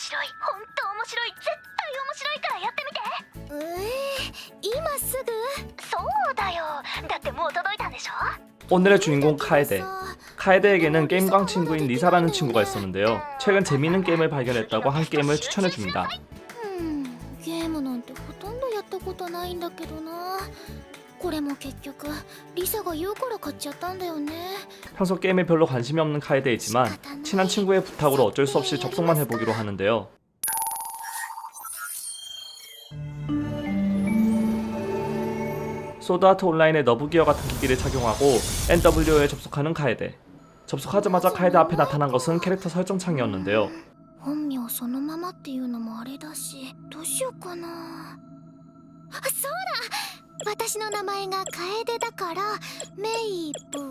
白い、ほんと面白い、絶対面白いからやってみて。今すぐ？そうだよ。だってもう届いたんでしょ？ 오늘의 주인공 카에데. 카에데에게는 게임광 친구인 리사라는 친구가 있었는데요. 최근 재미있는 게임을 발견했다고 한 게임을 추천해줍니다. ゲームなんてほとんどやったことないんだけどな。これも結局リサが言うから買っちゃったんだよね。 평소 게임에 별로 관심이 없는 카에데이지만 친한 친구의 부탁으로 어쩔 수 없이 접속만 해보기로 하는데요. 소드아트 온라인의 너브기어 같은 기기를 착용하고 NWO에 접속하는 카에데. 접속하자마자 카에데 앞에 나타난 것은 캐릭터 설정 창이었는데요. 本名そのままっていうのもあれだし、どうしようかな。あ、そうだ、私の名前が楓だからメイプル。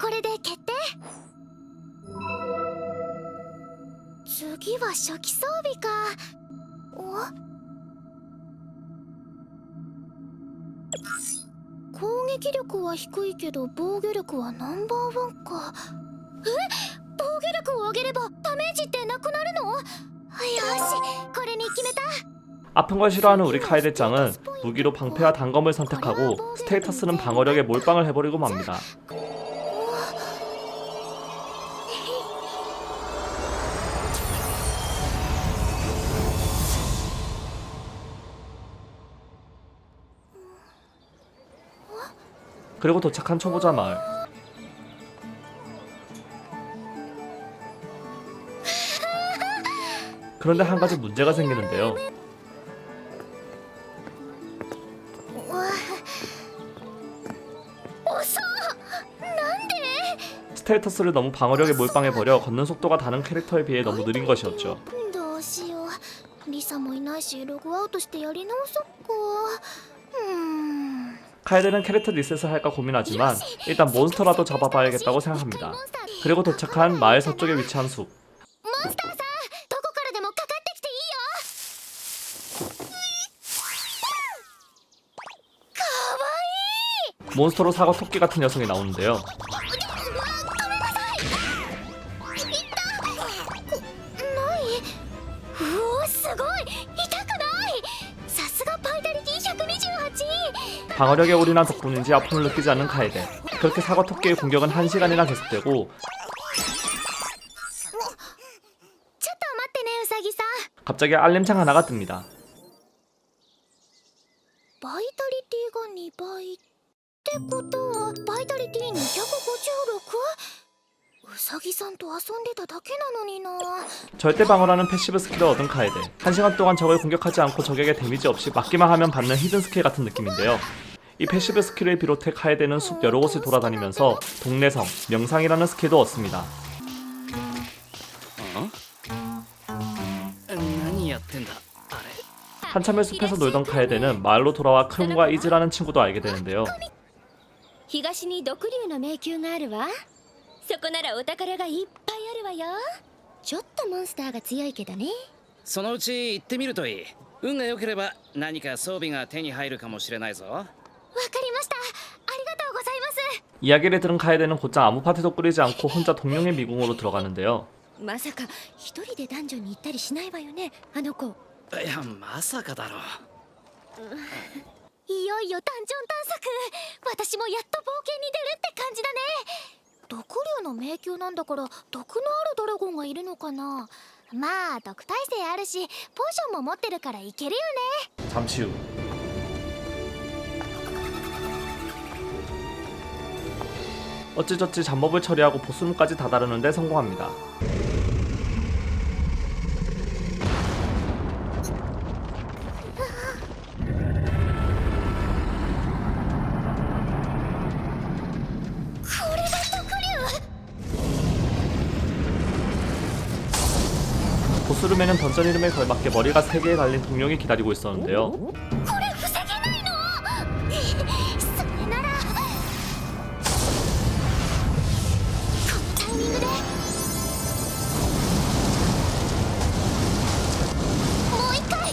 これで決定。次は初期装備か。攻撃力は低いけど防御力はナンバーワンか。防御力を上げればダメージってなくなるの？よし、これに決めた。 아픈 걸 싫어하는 우리 카에데짱은 무기로 방패와 단검을 선택하고 스테이터스는 방어력에 몰빵을 해버리고 맙니다. 그리고 도착한 초보자 마을. 그런데 한 가지 문제가 생기는데요. 스테이터스를 너무 방어력에 몰빵해버려 걷는 속도가 다른 캐릭터에 비해 너무 느린 것이었죠. どうしよう。リサもいないしログアウトしてやり直そっか。카에데는 캐릭터 리셋을 할까 고민하지만 일단 몬스터라도 잡아봐야겠다고 생각합니다. 그리고 도착한 마을 서쪽에 위치한 숲. モンスターさん、どこからでもかかってきていいよ。かわいい。 몬스터로 사과 토끼 같은 녀석이 나오는데요. すごい痛くない。さすがバイタリティ128。 방어력에 올인한 덕분인지 아픔을 느끼지 않는 카에데. 그렇게 사과 토끼의 공격은 1시간이나 계속되고 ちょっと待ってね、ウサギさん。 갑자기 알림창 하나가 뜹니다. バイタリティが2倍ってことはバイタリティ256？ ウサギさんと遊んでただけなのにな。 절대 방어라는 패시브 스킬을 얻은 카에데. 1시간 동안 적을 공격하지 않고 적에게 데미지 없이 맞기만 하면 받는 히든 스킬 같은 느낌인데요. 이 패시브 스킬을 비롯해 카에데는 숲 여러 곳을 돌아다니면서 동네성, 명상이라는 스킬도 얻습니다. 한참을 숲에서 놀던 카에데는 마을로 돌아와 크론과 이즈라는 친구도 알게 되는데요. 東に毒竜の迷宮があるわ。そこならお宝がいっぱいあるわよ。ちょっとモンスターが強いけどね。そのうち行ってみるといい。運が良ければ何か装備が手に入るかもしれないぞ。わかりました。ありがとうございます。 이야기를 들은 카에데는 곧장 아무 파티도 꾸리지 않고 혼자 동룡의 미궁으로 들어가는데요. まさか一人でダンジョンに行ったりしないわよね、あの子。いや、まさかだろう。いよいよダンジョン探索。私もやっと冒険に出るって感じだね。毒竜の迷宮なんだから毒のあるドラゴンがいるのかな。まあ毒耐性あるしポーションも持ってるからいけるよね。 잠시 후 어찌저찌 잡몹을 처리하고 보스룸까지 다다르는데 성공합니다. 보스룸에는 던전 이름에 걸맞게 머리가 3개에 달린 동룡이 기다리고 있었는데요. これ防げないの？それならこのタイミングでもう一回。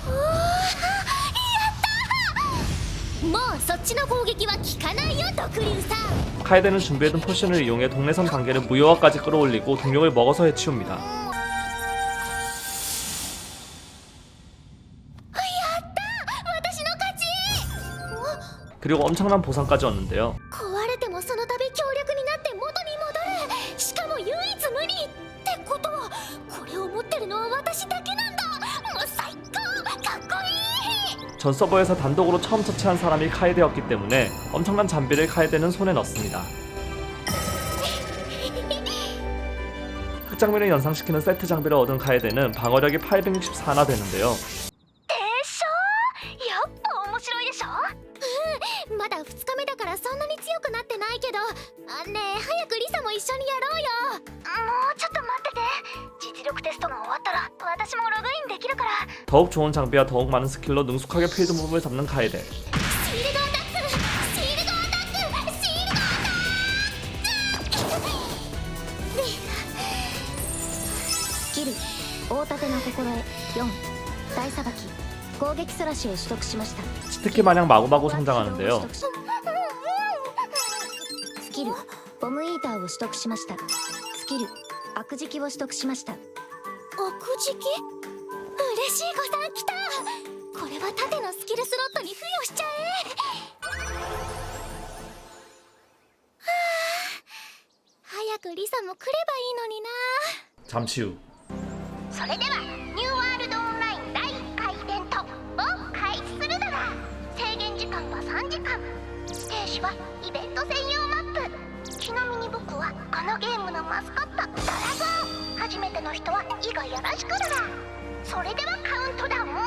うわそっちの攻撃は効かないよ毒竜さん。 카에데는 준비해둔 포션을 이용해 동네선 관계를 무효화까지 끌어올리고 동료를 먹어서 해치웁니다. 私の勝ち。 그리고 엄청난 보상까지 얻는데요. 壊れてもその度強力になって元に戻る。しかも唯一無二ってことはこれを持ってるのは私だけなんだ。もう最高かっこいい。 전 서버에서 단독으로 처음 처치한 사람이 카에데였기 때문에 엄청난 장비를 카에데는 손에 넣습니다. 흑장비를 연상시키는 세트 장비를 얻은 카에데는 방어력이 864나 되는데요. でしょ、やっぱ面白いでしょ。うん、まだ2日目だからそんなに強くなってないけど、ねえ早くリサも一緒にやろうよ。もうちょっと待ってて、実力テストが終わったら私もログインできるから。 더욱 좋은 장비와 더욱 많은 스킬로 능숙하게 필드 무브를 잡는 카에데. シールドアタック、シールドアタック、シールドアタック。スキル大盾の心得4、大さばき攻撃そらしを取得しました。 치트키 마냥 마구마구 성장하는데요. スキルボムイーターを取得しました。スキル悪磁気を取得しました。悪磁気、嬉しい誤算きた。これは盾のスキルスロットに付与しちゃえ。はあ、早くリサも来ればいいのにな。 잠시 후 それではニューワールドオンライン第1回イベントを開始するだら。制限時間は3時間。ステージはイベント専用マップ。ちなみに僕はこのゲームのマスコットドラゴン。初めての人は以後よろしくだら。それではカウントダウン3、2、1、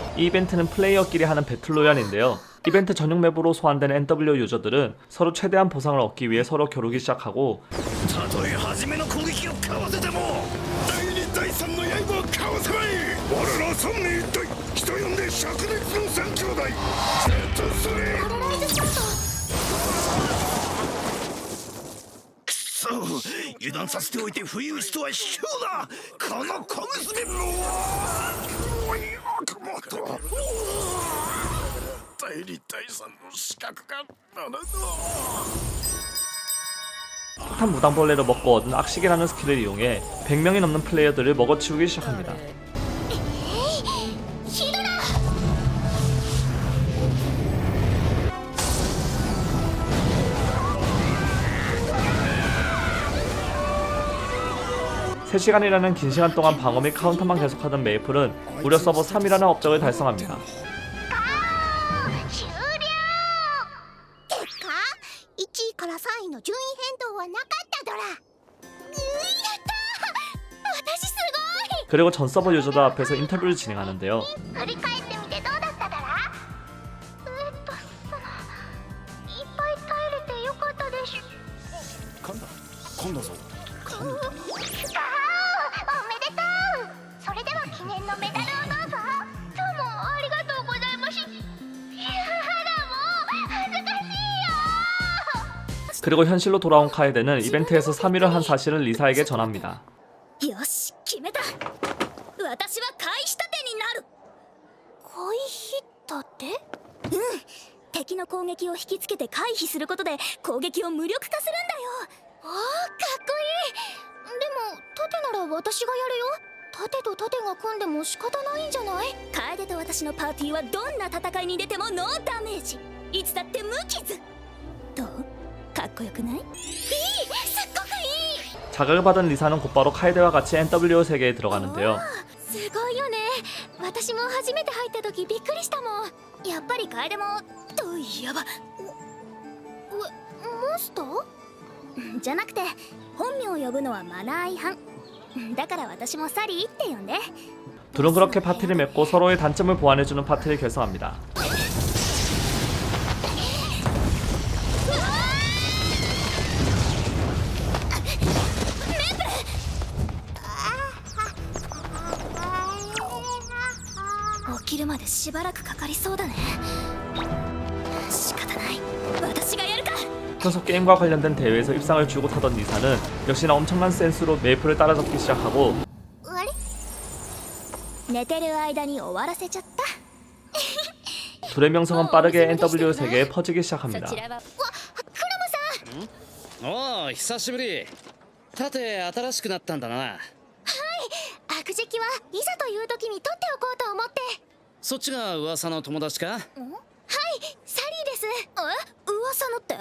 0。 이 이벤트는 플레이어끼리 하는 배틀로얄인데요. 이벤트 전용 맵으로 소환된 NW 유저들은 서로 최대한 보상을 얻기 위해 서로 겨루기 시작하고 たとえ初めの攻撃をかわせても第2第3の刃をかわせまい。我ら三名一体、人呼んで灼熱の三兄弟。セットすれ。パラライズスタート。くそ、油断させておいて不意打ちとは卑怯だ。この小娘のおい悪魔と第2第3の資格がならだ。 폭탄 무당벌레를 먹고 얻은 악식이라는 스킬을 이용해 100명이 넘는 플레이어들을 먹어치우기 시작합니다. ヒドラ。 3시간이라는 긴 시간 동안 방어 및 카운터만 계속하던 메이플은 무려 서버 3위라는 업적을 달성합니다. 終了。結果1位から3位の順位変動はなかったドラ。やったー、私すごい。 그리고 전 서버 유저들 앞에서 인터뷰를 진행하는데요. 振り返ってみてどうだっただら。そのいっぱい耐えれてよかったでしょ。噛んだぞ。おめでとう。それでは記念のメダルをどうぞ。どうもありがとうございます。いやだ、もう恥ずかしいよ。 그리고 현실로 돌아온 카에데는 이벤트에서 3위를 한 사실을 리사에게 전합니다. よし、決めた。私は回避盾になる。回避盾？うん、敵の攻撃を引きつけて回避することで攻撃を無力化するんだよ。ああ、かっこいい。でも盾なら私がやるよ。盾と盾が組んでも仕方ないんじゃない？楓と私のパーティーはどんな戦いに出てもノーダメージ。いつだって無傷。どう？かっこよくない？いい、すっごくいい。 자극을 받은 리사는 곧바로 카에데와 같이 NWO 세계에 들어가는데요. すごいよね。私も初めて入った時びっくりしたもん。やっぱり楓もといえばモンスター？じゃなくて本名を呼ぶのはマナー違反だから私もサリーって呼んで。 둘은 그렇게 파티를 맺고 서로의 단점을 보완해주는 파티를 결성합니다.起きるまでしばらくかかりそうだね。仕方ない、私がやるか。 평소 게임과 관련된 대회에서 입상을 주고 타던 리사는 역시나 엄청난 센스로 메이플을 따라잡기 시작하고 あれ？寝てる間に終わらせちゃった。 둘의 명성은 빠르게 NW 세계에 퍼지기 시작합니다. そちらはわクラムさん。おお久しぶり。さて新しくなったんだな。悪食はいざという時に取っておこうと思って。そっちが噂の友達か？はい、サリーです。噂のって？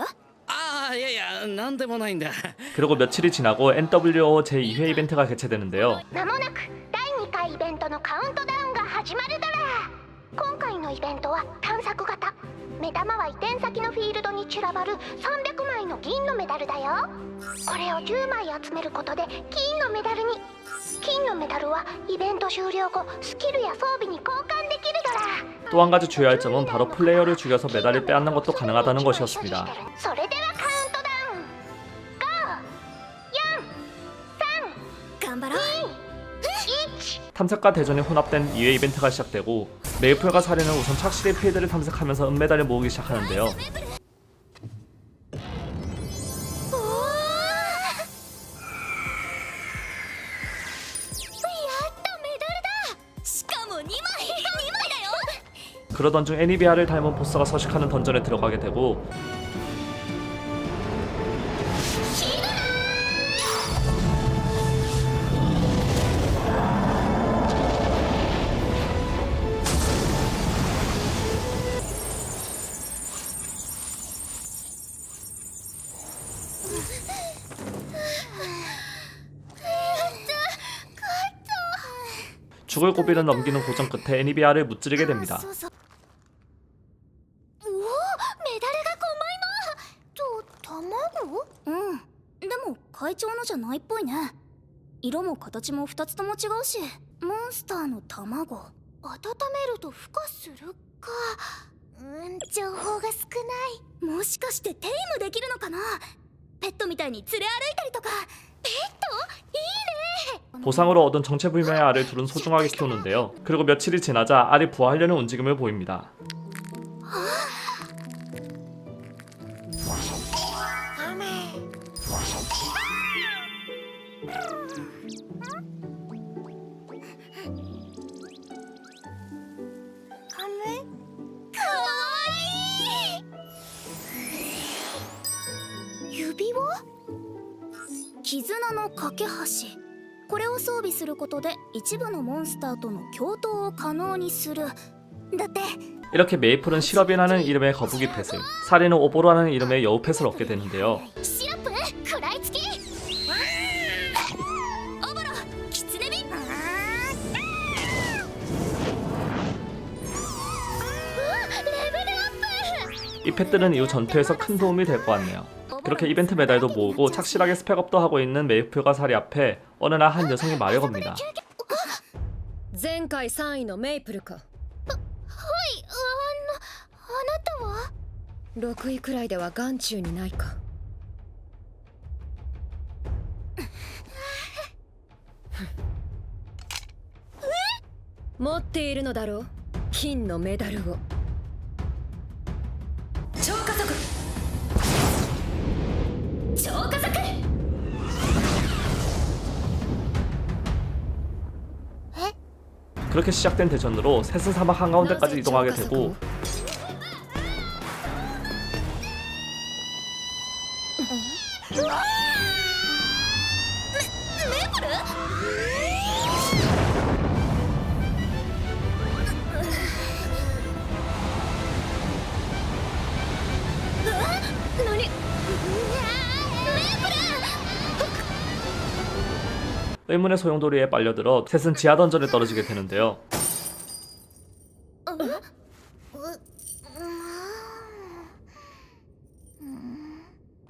ああいやいやなんでもないんだ。 그리고 며칠이 지나고 NWO 제2회 이벤트가 개최되는데요. まもなく第2回イベントのカウントダウンが始まるだら。今回のイベントは探索型。目玉は移転先のフィールドに散らばる300枚の銀のメダルだよ。これを10枚集めることで金のメダルに。金のメダルはイベント終了後スキルや装備に交換できるだら。 또 한 가지 주의할 점은 바로 플레이어를 죽여서 메달을 빼앗는 것도 가능하다는 것이었습니다. それではカウントダウン。5、4、3、頑張ろう。1。 탐색과 대전이 혼합된 2회 이벤트가 시작되고 메이플과 사리는 우선 착실히 필드를 탐색하면서 은메달을 모으기 시작하는데요. おー、やっとメダルだ。しかも2枚。2枚だよ。 그러던 중 애니비아를 닮은 보스가 서식하는 던전에 들어가게 되고 죽을 고비를 넘기는 고전 끝에 애니비아를 무찌르게 됩니다. そうそう。おお、メダルが5枚も。卵？うん。でも会長のじゃないっぽいね。色も形も2つとも違うし、モンスターの卵。温めると孵化するか。情報が少ない。もしかしてテイムできるのかな。ペットみたいに連れ歩いたりとか。ペット？いいね。 보상으로 얻은 정체불명의 알을 둘은 소중하게 키우는데요. 그리고 며칠이 지나자 알이 부화하려는 움직임을 보입니다. 유비와? 絆の架け橋。これを装備することで一部のモンスターとの共闘を可能にする。だって 이렇게 메이플은 실업이라는 이름의 거북이 펫을, 사리는 오보로라는 이름의 여우 펫을 얻게 되는데요. シロップ食らいつき。オボロキツネビ。レベルアップ。 이 펫들은 i후 전투에서 큰 도움이 될 것 같네요. 그렇게 이벤트 메달도 모으고 착실하게 스펙업도 하고 있는 메이플과 사리 앞에 어느 날 한 여성이 말을 겁니다. 前回3位のメイプルか。はい、あなたは6位くらいでは眼中にないか。持っているのだろう、金のメダルを。超加速。超加速。 그렇게 시작된 대전으로 셋은 사막 한가운데까지 이동하게 되고 의문의 소용돌이에 빨려들어 셋은 지하 던전에 떨어지게 되는데요.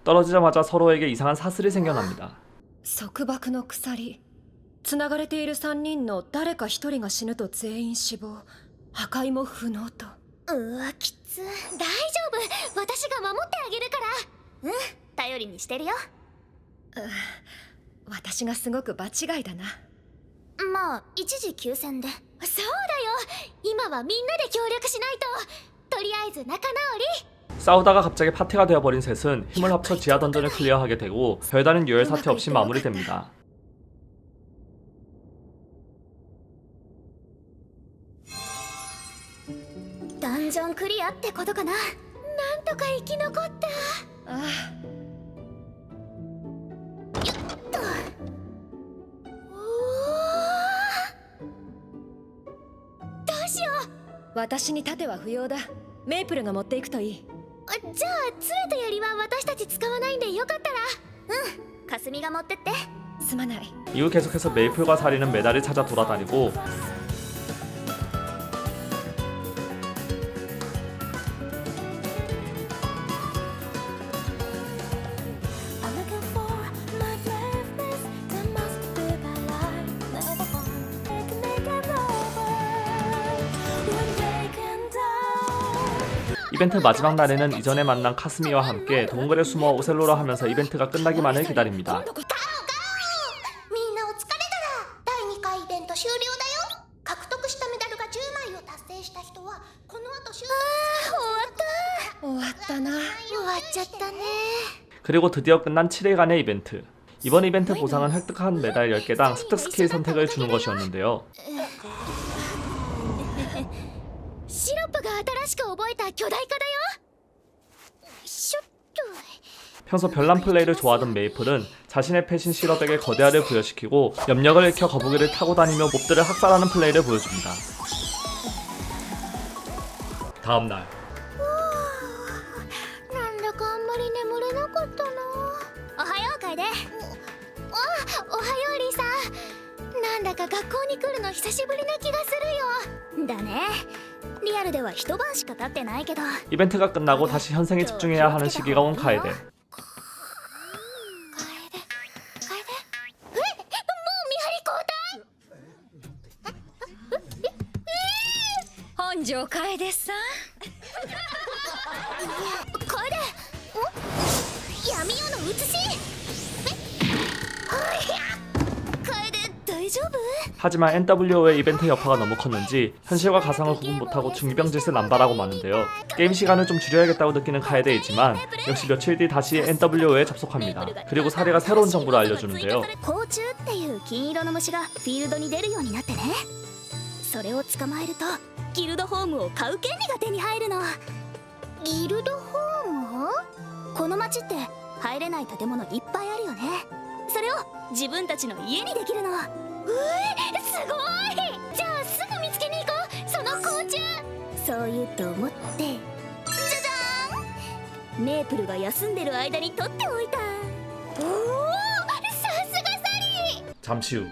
떨어지자마자 서로에게 이상한 사슬이 생겨납니다. 束縛の鎖。つながれている3人の誰か1人が死ぬと全員死亡、破壊も不能と。うわ、きつ。大丈夫、私が守ってあげるから。うん、頼りにしてるよ。私がすごく場違いだな。まあ一時休戦で。そうだよ、今はみんなで協力しないと。とりあえず仲直り。 싸우다가 갑자기 파티가 되어버린 셋은 힘을 합쳐 지하 던전을 클리어하게 되고 별다른 유혈 사태 없이 마무리됩니다. ンジョンクリアってことかな。なんとか生き残った。ああ、どうしよう。私に盾は不要だ。メイプルが持っていくといい。じゃあ杖と槍は私たち使わないんでよかったら。かすみが持ってって。すまない。 이후 계속해서 메이플과 사리는 메달을 찾아 돌아다니고 이벤트 마지막 날에는 이전에 만난 카스미와 함께 동굴에 숨어 오셀로를 하면서 이벤트가 끝나기만을 기다립니다. みんなお疲れだら第2回イベント終了だよ。獲得したメダルが10枚を達成した人はこの後終了。終わったな。終わっちゃったね。 그리고 드디어 끝난 7일간의 이벤트. 이번 이벤트 보상은 획득한 메달 10개당 습득 스킬 선택을 주는 것이었는데요. シロップが新しく覚えた巨大化だよ。しょっと 평소 별난 플레이를 좋아하던 메이플은 자신의 패신 시럽에게 거대화를 부여시키고 염력을 익혀 거북이를 타고 다니며 몹들을 학살하는 플레이를 보여줍니다. 다음날 なんだかあんまり眠れなかったな。おはよう楓。おはようリサ。なんだか学校に来るの久しぶりな気がするよ。だね。リアルでは一晩しか経ってないけど。 이벤트가 끝나고 다시 현생에 집중해야 하는 시기가 온 카에데. もう見張り交代。本庄楓さん。楓。闇夜の写し。楓大丈夫？ 하지만 NWO의 이벤트 여파가 너무 컸는지 현실과 가상을 구분 못하고 중이병 짓을 남발하고 마는데요. 게임 시간을 좀 줄여야겠다고 느끼는 카에데이지만 역시 며칠 뒤 다시 NWO에 접속합니다. 그리고 사리가 새로운 정보를 알려주는데요. 甲虫っていう金色の虫がフィールドに出るようになってね。それを捕まえるとギルドホームを買う権利が手に入るの。ギルドホーム？この町って入れない建物いっぱいあるよね。それを自分たちの家にできるの。すごい。じゃあすぐ見つけに行こう、その甲虫。そう言うと思って、じゃじゃーん、メープルが休んでる間に取っておいた。おお、さすがサリー。 잠시 후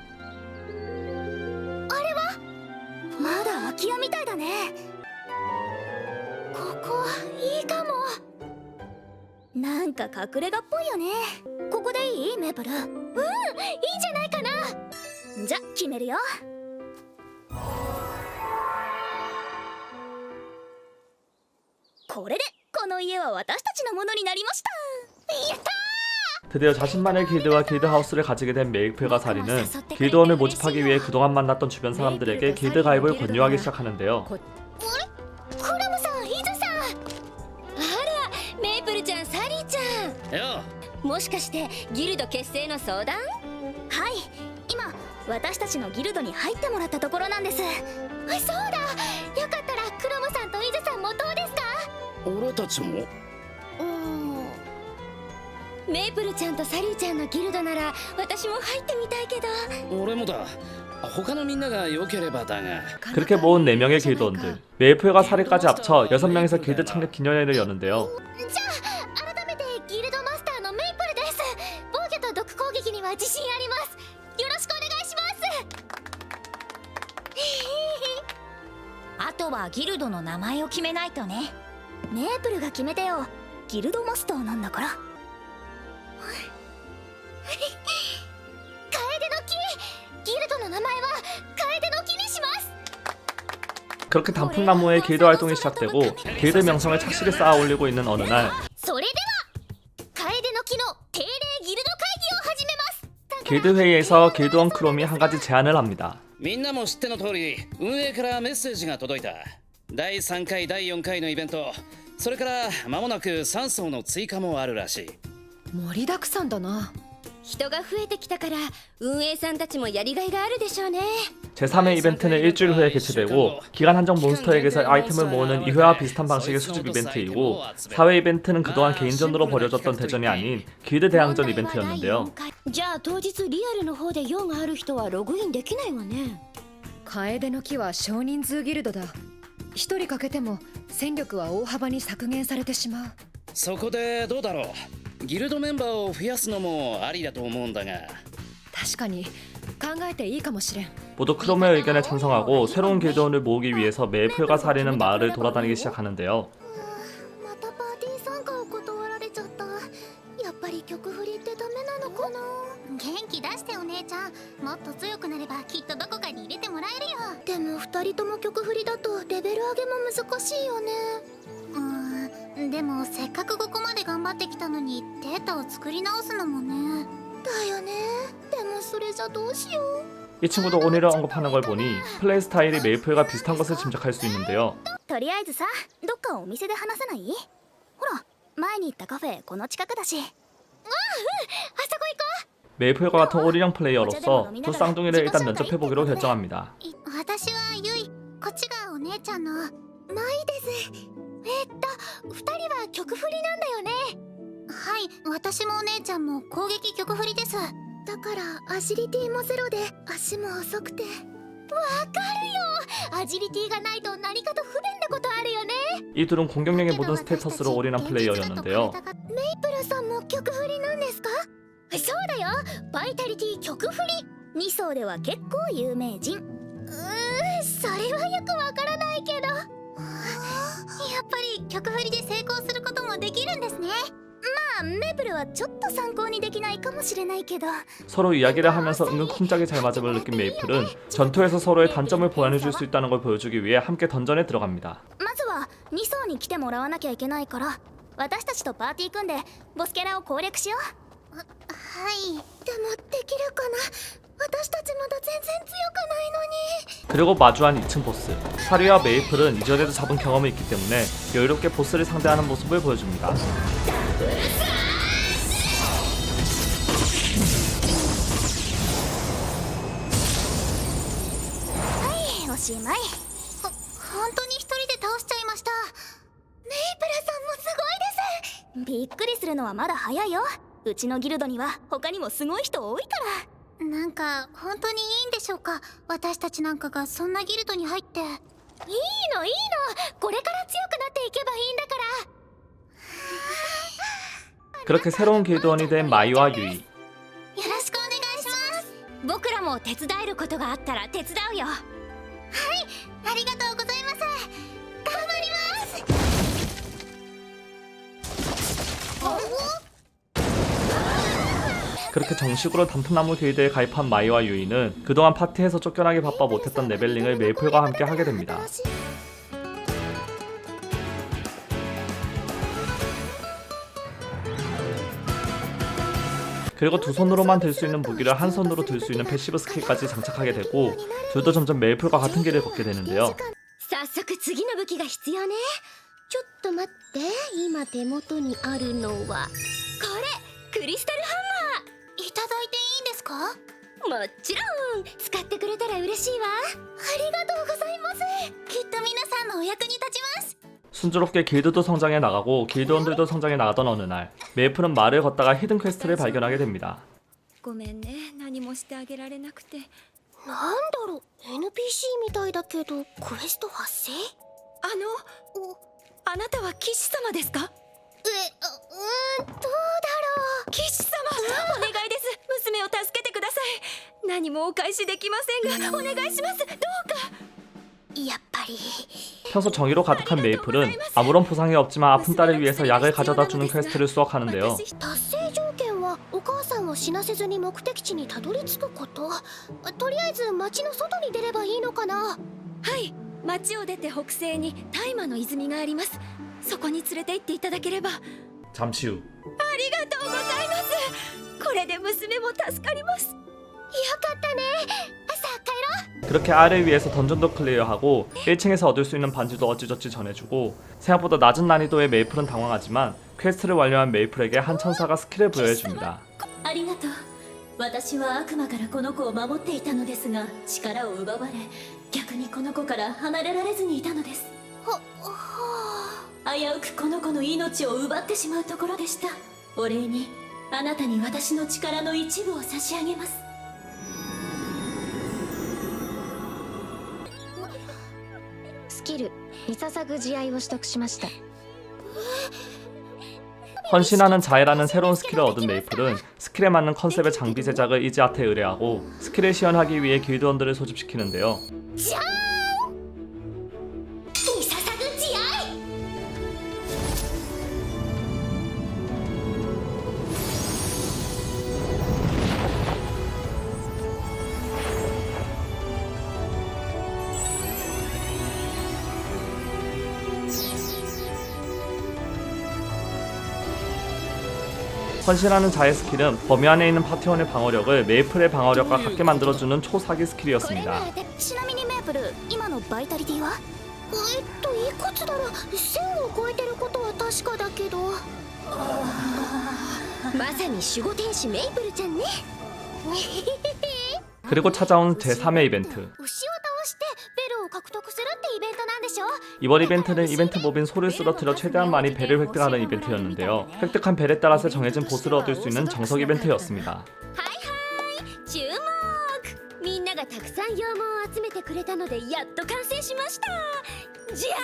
まだ空き家みたいだね。ここいいかも。なんか隠れ家っぽいよね。ここでいい？メープル。いいんじゃないかな。じゃ決めるよ。これでこの家は私たちのものになりました。やったー。 드디어 자신만의 길드와 길드하우스를 가지게 된 메이플과 사리는 길드원을 모집하기 위해 그동안 만났던 주변 사람들에게 길드 가입을 권유하기 시작하는데요. クラムさん、イズさん。あら、メイプルちゃん、サリーちゃん。よもしかしてギルド結成の相談？はい、今私たちのギルドに入ってもらったところなんです。そうだ、よかったらクロムさんとイズさんもどうですか？俺たちもメイプルちゃんとサリーちゃんのギルドなら私も入ってみたいけど。俺もだ。他のみんなが良ければだが。 그렇게 모은 4명의 길드원들 메이플과 사리까지 합쳐 6명에서 길드 창립 기념회를 여는데요. じゃあ改めてギルドマスターのメイプルです。防御と毒攻撃には自信あります。よろしくお願いします。あとはギルドの名前を決めないとね。メープルが決めてよ。ギルドマスターなんだから。カエデの木。ギルドの名前はカエデの木にします。 그렇게 단풍나무의 길드 활동이 시작되고 길드 명성을 착실히 쌓아 올리고 있는 어느 날 それではカエデの木の定例ギルド会議を始めます。 길드 회의에서 길드원 크롬이 한 가지 제안을 합니다. みんなも知っての通り運営からメッセージが届いた。第3回第4回のイベント、それから間もなく3層の追加もあるらしい。盛りだくさんだな。人が増えてきたから運営さんたちもやりがいがあるでしょうね。 제3회 이벤트는 일주일 후에 개최되고 기간 한정 몬스터에게서 아이템을 모으는 2회와 비슷한 방식의 수집 이벤트이고 4회 이벤트는 그동안 개인전으로 벌여졌던 대전이 아닌 길드 대항전 이벤트였는데요. じゃあ当日リアルの方で用がある人はログインできないわね。楓の木は少人数ギルドだ。一人欠けても戦力は大幅に削減されてしまう。そこでどうだろう。ギルドメンバーを増やすのもありだと思うんだが。確かに考えていいかもしれん。 모두 크롬의 의견에 찬성하고 새로운 길드원을 모으기 위해서 메이플과 사리는 마을을 돌아다니기 시작하는데요. またパーティー参加を断られちゃった。やっぱり曲振りってダメなのかな。元気出してお姉ちゃん。もっと強くなればきっとどこかに入れてもらえるよ。でも2人とも曲振りだとレベル上げも難しいよね。でもせっかくここまで頑張ってきたのにデータを作り直すのもね。だよね。でもそれじゃどうしよう。 이 친구도 오늘을 언급하는 걸 보니 플레이 스타일이 메이플과 비슷한 것을 짐작할 수 있는데요. とりあえずさ、どっかお店で話さない？ほら、前に行ったカフェこの近くだし。あそこ行こう。 메이플과 같은 올인형 플레이어로서 두 쌍둥이를 일단 면접해보기로 결정합니다. 私はユイ、こっちがお姉ちゃんのマイです。2人は曲振りなんだよね。はい、私もお姉ちゃんも攻撃曲振りです。だからアジリティもゼロで足も遅くて。わかるよ。アジリティがないと何かと不便なことあるよね。 이 둘은 공격력의 모든 스테이터스로 올인한 플레이어였는데요. メイプルさんも曲振りなんですか？そうだよ。バイタリティ曲振り。2層では結構有名人。それはよくわからないけど。やっぱり曲振りで成功することもできるんですね。まあメイプルはちょっと参考にできないかもしれないけど。 서로 이야기를 하면서 은근 쿵짝이 잘 맞음을 느낀 메이플은 전투에서 서로의 단점을 보완해줄 수 있다는 걸 보여주기 위해 함께 던전에 들어갑니다. まずは2層に来てもらわなきゃいけないから、私たちとパーティー組んでボスキャラを攻略しよう。はい。でもできるかな。私たちまだ全然強くないのに。 그리고 마주한 2층 보스. 사리와 메이플은 이전에도 잡은 경험이 있기 때문에 여유롭게 보스를 상대하는 모습을 보여줍니다. おしまい。本当に一人で倒しちゃいました。メイプルさんもすごいです。びっくりするのはまだ早いよ。うちのギルドには他にもすごい人多いから。なんか本当にいいんでしょうか。私たちなんかがそんなギルドに入って。いいのいいの。これから強くなっていけばいいんだから。 그렇게 새로운 길드원이 된 마이와 유이. よろしくお願いします。僕らも手伝えることがあったら手伝うよ。はい、ありがとうございます。頑張ります。 그렇게 정식으로 단풍나무 길드에 가입한 마이와 유이는 그동안 파티에서 쫓겨나기 바빠 못했던 레벨링을 메이플과 함께 하게 됩니다. 그리고 두 손으로만 들 수 있는 무기를 한 손으로 들 수 있는 패시브 스킬까지 장착하게 되고 둘도 점점 메이플과 같은 길을 걷게 되는데요. 早速次の武器が必要ね。ちょっと待って、今手元にあるのはこれ、クリスタルハンマー。いただいていいんですか？もちろん。使ってくれたら嬉しいわ。ありがとうございます。きっと皆さんのお役に立ちます。 순조롭게 길드도 성장해 나가고 길드원들도 성장해 나가던 어느 날 메이플은 마을을 걷다가 히든 퀘스트를 발견하게 됩니다. ごめんね、何もしてあげられなくて。なんだろう、NPC みたいだけどクエスト発生？あなたは騎士様ですか？どうだろう。騎士様、お願いです。娘を助けてください。何もお返しできませんが、お願いします。どうか。やっぱり 평소 정의로 가득한 메이플은 아무런 보상이 없지만 아픈 딸을 위해서 약을 가져다주는 퀘스트를 수확하는데요. 達成条件はお母さんを死なせずに目的地にたどり着くこと。とりあえず町の外に出ればいいのかな。はい、町を出て北西に大麻の泉があります。そこに連れて行っていただければ。 잠시 후 ありがとうございます。これで娘も助かります。よかったね。さあ帰ろう。 그렇게 알을 위해서 던전도 클리어하고 1층에서 얻을 수 있는 반지도 어찌저찌 전해주고 생각보다 낮은 난이도의 메이플은 당황하지만 퀘스트를 완료한 메이플에게 한 천사가 스킬을 부여해줍니다. ありがとう。私は悪魔からこの子を守っていたのですが力を奪われ逆にこの子から離れられずにいたのです。危うくこの子の命を奪ってしまうところでした。お礼にあなたに私の力の一部を差し上げます。スキルリササグ慈愛を取得しました。 헌신하는 자해라는 새로운 스킬을 얻은 메이플은 스킬에 맞는 컨셉의 장비 제작을 이지아트에 의뢰하고 스킬을 시연하기 위해 길드원들을 소집시키는데요. じゃーんリササグ慈愛。 헌신하는 자의 스킬은 범위 안에 있는 파티원의 방어력을 메이플의 방어력과 같게 만들어주는 초사기 これ 스킬이었습니다. ねちなみにメープル今のバイタリティはいくつだろう。1000を超えてることは確かだけど。まさに守護天使メイプルちゃんね。 그리고 찾아온 제3회 이벤트. 牛を倒してベルを獲得するってイベントなんでしょ。 이번 이벤트는 이벤트 몹인 소를 쓰러뜨려 최대한 많이 벨을 획득하는 이벤트였는데요. 획득한 벨에 따라서 정해진 보스를 얻을 수 있는 정석 이벤트였습니다. 注目。みんながたくさん羊毛を集めてくれたのでやっと完成しました。じゃー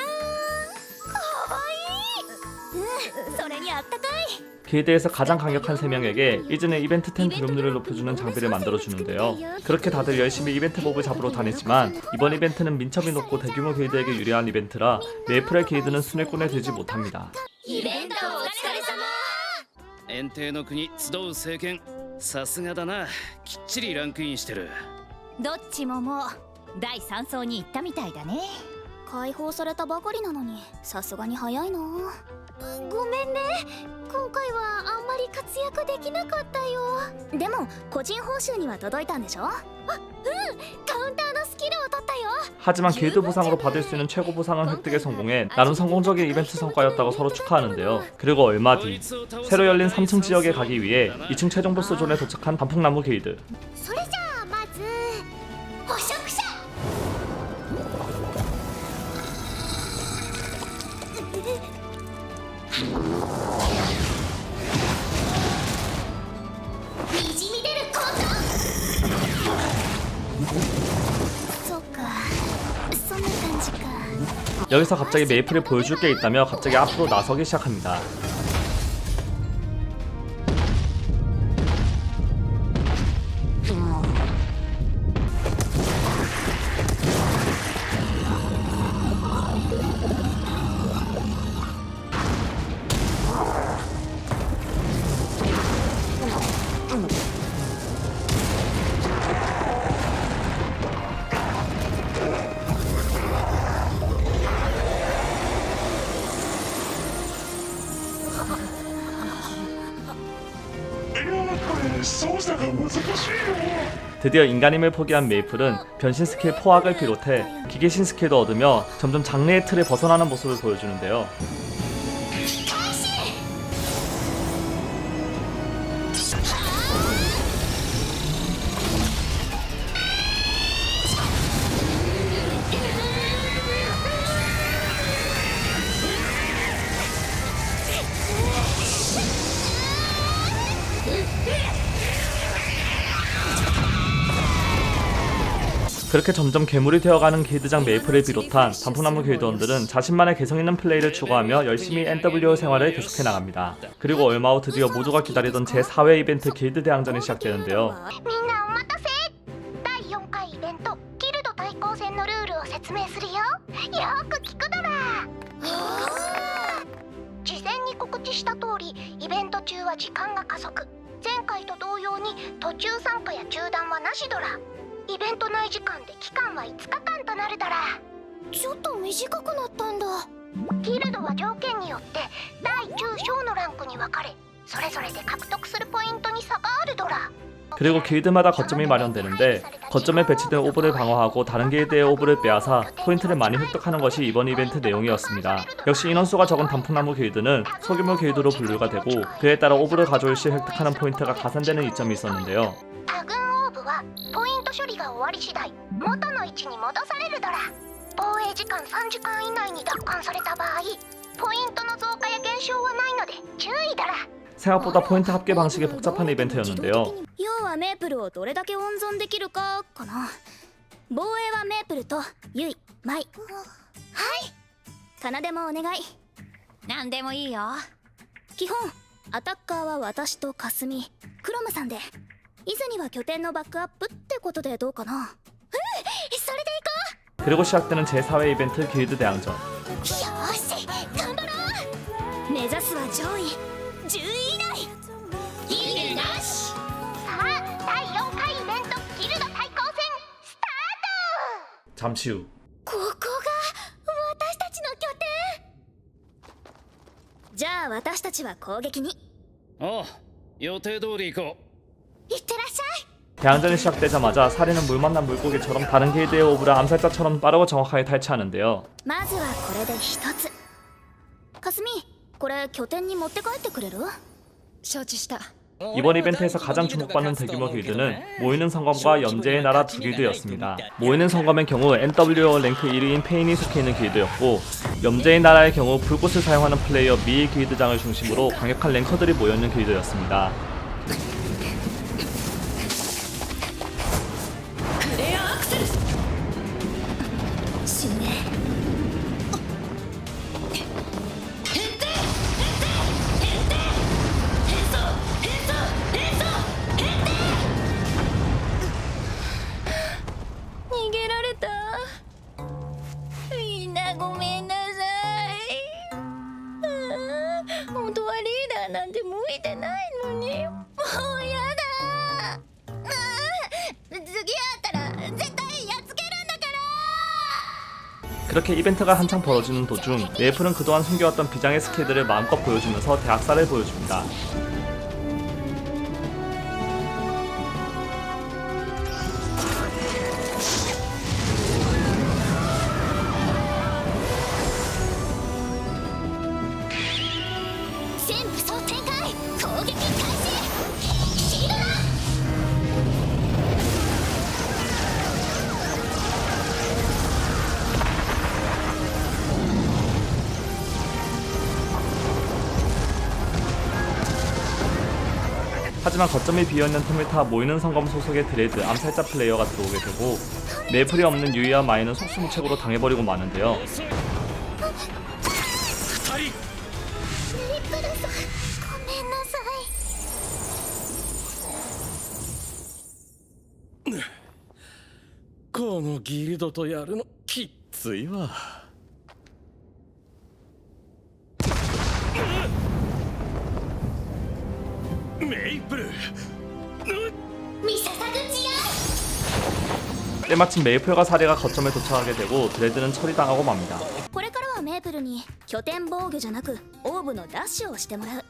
ん。それにあったかい。 길드에서 가장 강력한 3명에게 이즈는 이벤트 10 드롭률을 높여주는 장비를 만들어주는데요. 그렇게 다들 열심히 이벤트 몹을 잡으러 다니지만 이번 이벤트는 민첩이 높고 대규모 길드에게 유리한 이벤트라 메이플의 길드는 순위권에 들지 못합니다. イベントお疲れ様。遠征の国集う政権さすがだな。きっちりランクインしてる。どっちももう第3層に行ったみたいだね。解放されたばかりなのにさすがに早いな。ごめんね、今回はあんまり活躍できなかったよ。でも個人報酬には届いたんでしょ。カウンターのスキルを取ったよ。 하지만 길드 보상으로 받을 수 있는 최고 보상은 획득에 성공해 나름 성공적인 이벤트 성과였다고 서로 축하하는데요. 그리고 얼마 뒤 새로 열린 3층 지역에 가기 위해 2층 최종 보스 존에 도착한 단풍나무 길드. それじゃあまず捕食者。にじみ出ること。そうか、そんな感じか。 여기서 갑자기 메이플이 보여줄 게 있다며 갑자기 앞으로 나서기 시작합니다. 드디어 인간임을 포기한 메이플은 변신 스킬 포악을 비롯해 기계신 스킬도 얻으며 점점 장르의 틀을 벗어나는 모습을 보여주는데요. 그렇게 점점 괴물이 되어가는 길드장 메이플을 비롯한 단풍나무 길드원들은 자신만의 개성있는 플레이를 추구하며 열심히 NWO 생활을 계속해 나갑니다. 그리고 얼마 후 드디어 모두가 기다리던 제4회 이벤트 길드 대항전이 시작되는데요. みんなお待たせ。第4回イベントギルド対抗戦のルールを説明するよ。よーく聞くだら。事前に告知した通りイベント中は時間が加速。前回と同様に途中参加や中断はなしドラ。イベント内時間で期間は5日間となるだら。ちょっと短くなったんだ。ギルドは条件によって大中小のランクに分かれそれぞれで獲得するポイントに差があるドラ。 그리고 길드마다 거점이 마련되는데 거점에 배치된 오브를 방어하고 다른 길드의 오브를 빼앗아 포인트를 많이 획득하는 것이 이번 이벤트 내용이었습니다. 역시 인원수가 적은 단풍나무 길드는 소규모 길드로 분류가 되고 그에 따라 오브를 가져올 시 획득하는 포인트가 가산되는 이점이 있었는데요. はポイント処理が終わり次第元の位置に戻されるドラ。防衛時間3時間以内に奪還された場合ポイントの増加や減少はないので注意ドラ。 생각보다 포인트 합계 방식이 복잡한 이벤트였는데요. 要はメープルをどれだけ温存できるかかな。防衛はメープルとユイ、マイ。はい奏もお願い。なんでもいいよ。基本アタッカーは私とカスミ、クロムさんで、イズには拠点のバックアップってことでどうかな。それで 그리고 시작되는 제4회 이벤트 길드 대항전. よーし頑張ろう。目指すは上位10位以内。ギルなし。さあ第4回イベントギルド対抗戦スタート。 잠시 후 ここが私たちの拠点。じゃあ私たちは攻撃に。おう、予定通り行こいってらっしゃい。 대항전이 시작되자마자 사리는 물 만난 물고기처럼 다른 길드의 오브를 암살자처럼 빠르고 정확하게 탈취하는데요. まずはこれで一つ。カスミ、これ拠点に持って帰ってくれる？承知した。 이번 이벤트에서 가장 주목받는 대규모 길드는 모이는 성검과 염제의 나라 두 길드였습니다. 모이는 성검의 경우 NWO 랭크 1위인 페인이 속해 있는 길드였고 염제의 나라의 경우 불꽃을 사용하는 플레이어 미일 길드장을 중심으로 강력한 랭커들이 모여있는 길드였습니다. 그렇게 이벤트가 한창 벌어지는 도중 메이플은 그동안 숨겨왔던 비장의 스킬들을 마음껏 보여주면서 대학살을 보여줍니다. 하지만 거점이 비어있는 틈을 타 모이는 성검 소속의 드레드 암살자 플레이어가 들어오게 되고 메이플이 없는 유이와 마이는 속수무책으로 당해버리고 마는데요. このギルドとやるのきっついわ。メイプル 때마침 메이플과 사리가 거점에 도착하게 되고 드레드는 처리당하고 맙니다. これからはメープルに拠点防御じゃなくオーブのダッシュをしてもらう。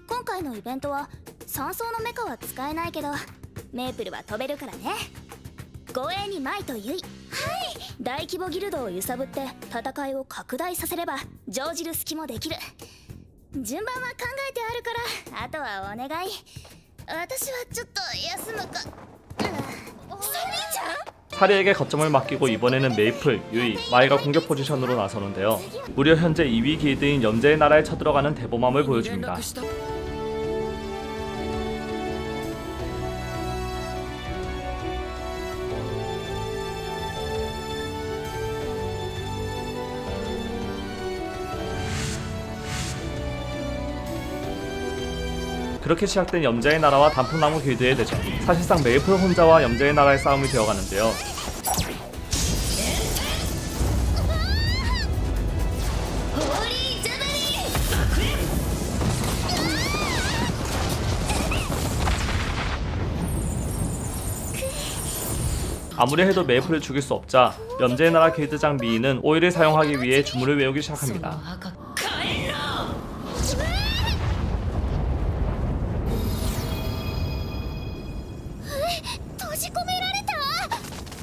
今回のイベントは3層のメカは使えないけどメープルは飛べるからね。護衛にマイとユイ。はい。大規模ギルドを揺さぶって戦いを拡大させれば乗じる隙もできる。順番は考えてあるからあとはお願い。私はちょっと休むか。サリーちゃん？ 사리에게 거점을 맡기고 이번에는 메이플, 유이, 마이가 공격 포지션으로 나서는데요. 무려 현재 2위 길드인 염제의 나라에 쳐들어가는 대범함을 보여줍니다. 그렇게 시작된 염자의 나라와 단풍나무 길드의 대전. 사실상 메이플 혼자와 염자의 나라의 싸움이 되어가는데요. 아무리 해도 메이플을 죽일 수 없자 염제의 나라 길드장 미이는 오일을 사용하기 위해 주문을 외우기 시작합니다.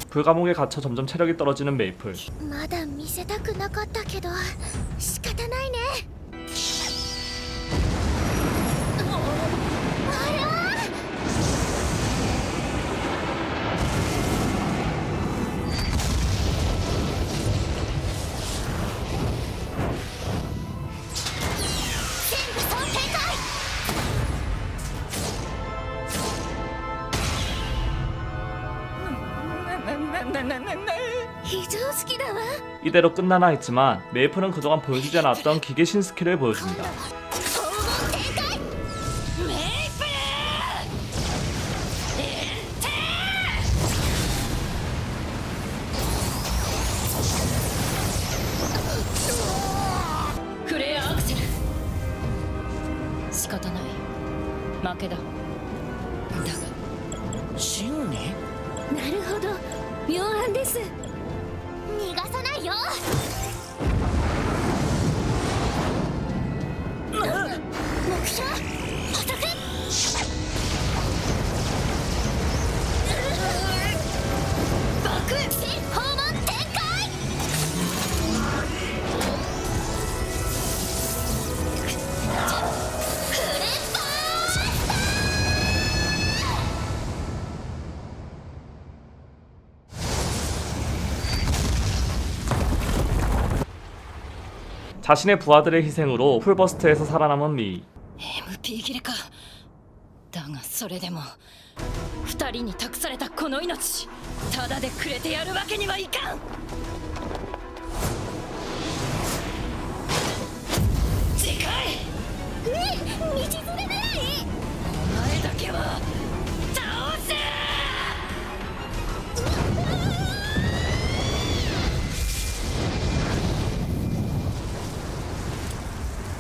불감옥에 갇혀 점점 체력이 떨어지는 메이플. まだ見せたくなかったけど仕方ないね。あら非常識だわ。 이대로 끝나나 했지만 메이플은 그동안 보여주지 않았던 기계신 스킬을 보여줍니다. 진니? なるほど、妙案です。逃がさないよ。目標捕捉。爆心訪問展開。자신의 부하들의 희생으로 풀버스트에서 살아남은 미. MP 切れか。だがそれでも二人に託されたこの命ただでくれてやるわけにはいかん。次回道連れ狙い。お前だけは倒せ。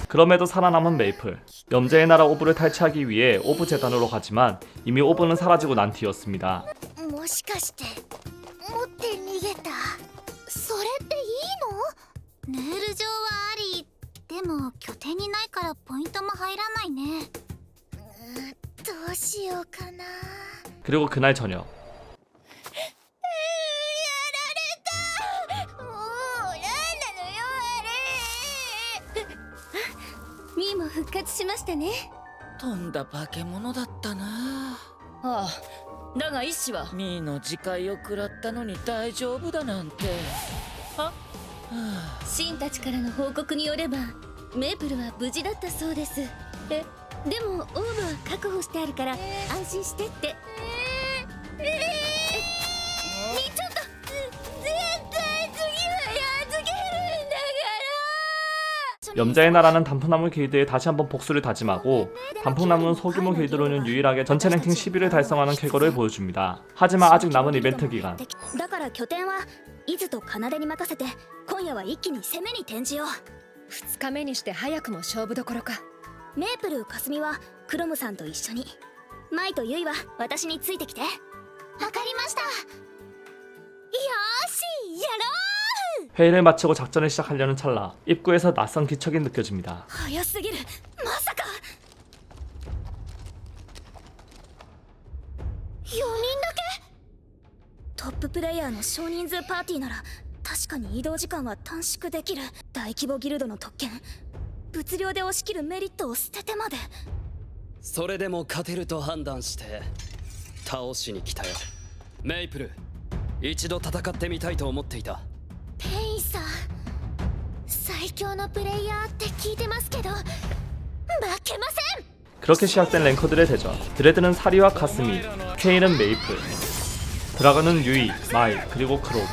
그럼에도 살아남은 메이플. 염제의 나라 오브를 탈취하기 위해 오브 재단으로 가지만 이미 오브는 사라지고 난 뒤였습니다. もしかして持って逃げた。それっていいの？ルール上はあり。でも拠点にないからポイントも入らないね。どうしようかな。 그리고 그날 저녁 ミーも復活しましたね。とんだ化け物だったな。ああ、だが医師はミーの自戒を食らったのに大丈夫だなんて。シンたちからの報告によればメープルは無事だったそうです。でもオーブは確保してあるから安心してって。ちょっと絶対次はやっつけるんだから。 염자의 나라는 단풍나무 길드에 다시 한번 복수를 다짐하고 단풍나무는 소규모 길드로는 유일하게 전체 랭킹 10위를 달성하는 쾌거를 보여줍니다. 하지만 아직 남은 이벤트 기간 だから拠点は伊豆と奏に任せて今夜は一気に攻めに転じよう。2日目にして早くも勝負どころか。メープル、かすみはクロムさんと一緒に、マイとユイは私についてきて。わかりました。よーし、やろう。 회의를 마치고 작전을 시작하려는 찰나 입구에서 낯선 기척이 느껴집니다. 早すぎる。まさか4人だけ。トッププレイヤーの少人数パーティーなら確かに移動時間は短縮できる。大規模ギルドの特権、物量で押し切るメリットを捨ててまで。それでも勝てると判断して倒しに来たよ。メイプル、一度戦ってみたいと思っていた。ペインさん、最強のプレイヤーって聞いてますけど負けません。 그렇게 시작된 랭커들의 대전. 드레드는 사리와 카스미, 케인은 메이플, 드라건은 유이, 마이, 그리고 크롬.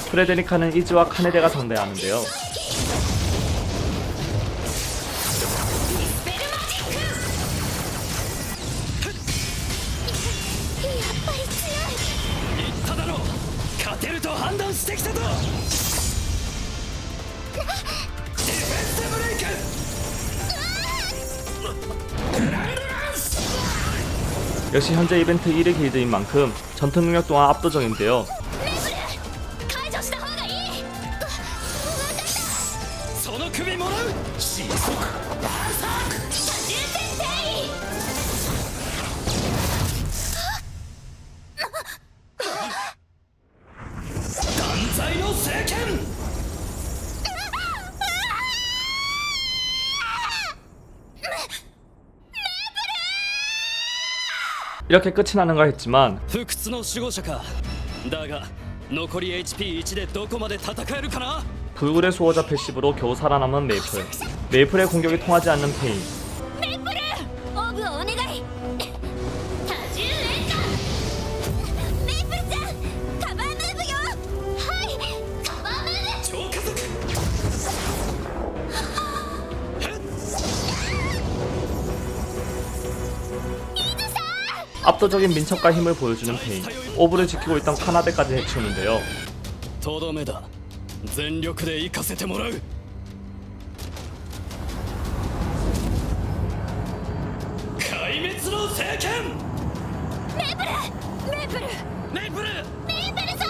프레데리카는 이즈와 카네데가 상대하는데요. 역시 현재 이벤트 1위 길드인 만큼 전투 능력 또한 압도적인데요. 解除した方がいい。その首もらう。失速。断罪の聖剣。 이렇게 끝이 나는가 했지만 不屈の守護者か。だが残り HP1 でどこまで戦えるかな。 불굴의 수호자 패시브로 겨우 살아남은 메이플. 메이플의 공격이 통하지 않는 페인. メイプル、オーブをお願い。 압도적인 민첩과 힘을 보여주는 페인, 오브를 지키고 있던 카나데까지 해치우는데요. とどめだ。全力で行かせてもらう。壊滅の聖剣。メープルメイプルメイプルさん。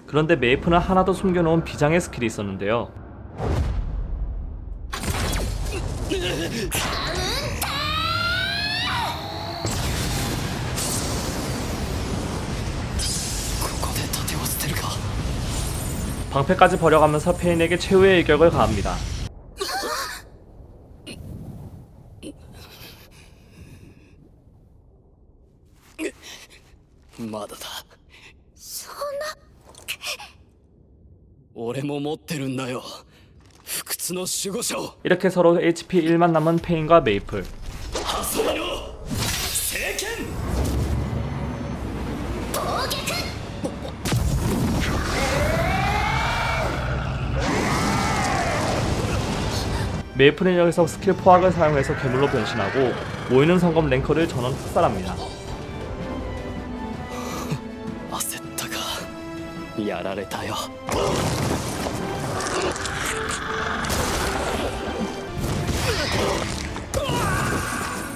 그런데 메이플은 하나도 숨겨놓은 비장의 스킬이 있었는데요. 방패까지 버려가면서 페인에게 최후의 일격을 가합니다. まだだ。そんな。俺も持ってるんだよ。不屈の守護者を。 이렇게 서로 HP 1만 남은 페인과 메이플. ハサミの聖剣。 메이플은 여기서 스킬 포악을 사용해서 괴물로 변신하고 모이는 성검 랭커를 전원 학살합니다. 焦ったか。やられたよ。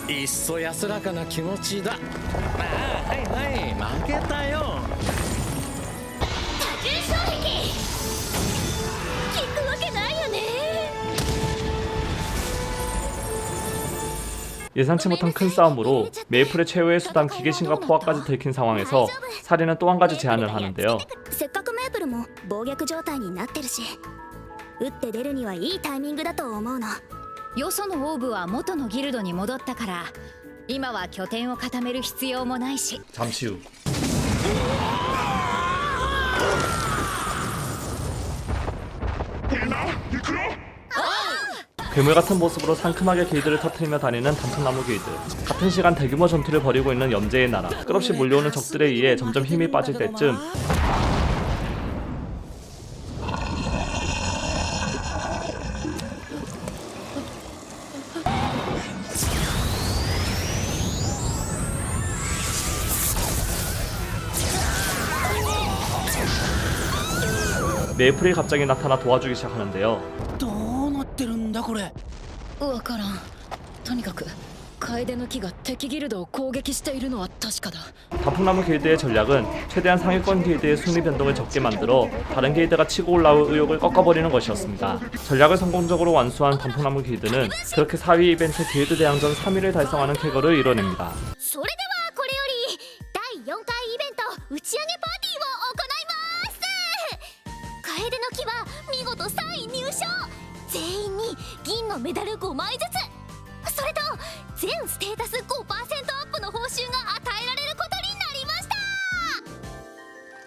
いっそ安らかな気持ちだ。ああ、はいはい、負けたよ。多重衝撃。効くわけないよね。 예상치 못한 큰 싸움으로 메이플의 최후의 수단 기계신과 포악까지 들킨 상황에서 사리는 또 한 가지 제안을 하는데요. せっかくメープルも暴虐状態になってるし、打って出るにはいいタイミングだと思うの。よそのオーブは元のギルドに戻ったから今は拠点を固める必要もないし 잠시 후 괴물 같은 모습으로 상큼하게 길드를 터뜨리며 다니는 단풍나무 길드. 같은 시간 대규모 전투를 벌이고 있는 염제의 나라. 끝없이 몰려오는 적들에 의해 점점 힘이 빠질 때쯤 메이플이 갑자기 나타나 도와주기 시작하는데요. どうなってるんだこれ。わからん。とにかく楓の木が敵ギルドを攻撃しているのは確かだ。 단풍나무 길드의 전략은 최대한 상위권 길드의 순위 변동을 적게 만들어 다른 길드가 치고 올라올 의욕을 꺾어버리는 것이었습니다. 전략을 성공적으로 완수한 단풍나무 길드는 그렇게 4위 이벤트 길드 대항전 3위를 달성하는 쾌거를 이뤄냅니다. それではこれより第4回イベント打ち上げパーティーを行います。楓の木は見事3位入賞。全員に銀のメダル5枚ずつ。それと全ステータス 5% アップの報酬が与えられることになりまし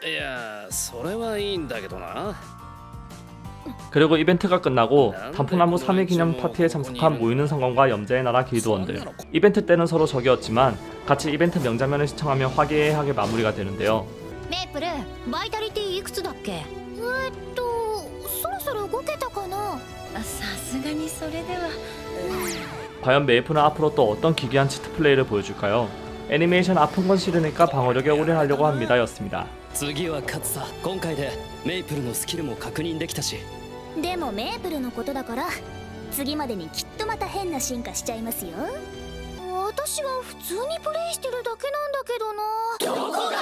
た。いや、それはいいんだけどな。 그리고 이벤트가 끝나고 단풍나무 3위 기념 파티에 참석한 모이는 성검과 염제의 나라 길드원들. 이벤트 때는 서로 적이었지만 같이 이벤트 명장면을 시청하며 화기애애하게 마무리가 되는데요. メープルバイタリティいくつだっけ。そろそろ動けたかな。さすがにそれでは。 과연 메이플은 앞으로 또 어떤 기괴한 치트 플레이를 보여줄까요? 애니메이션 아픈 건 싫으니까 방어력에 올인하려고 합니다 였습니다. 次は勝つさ。今回でメイプルのスキルも確認できたし。でもメープルのことだから次までにきっとまた変な進化しちゃいますよ。私は普通にプレイしてるだけなんだけどな。どこが。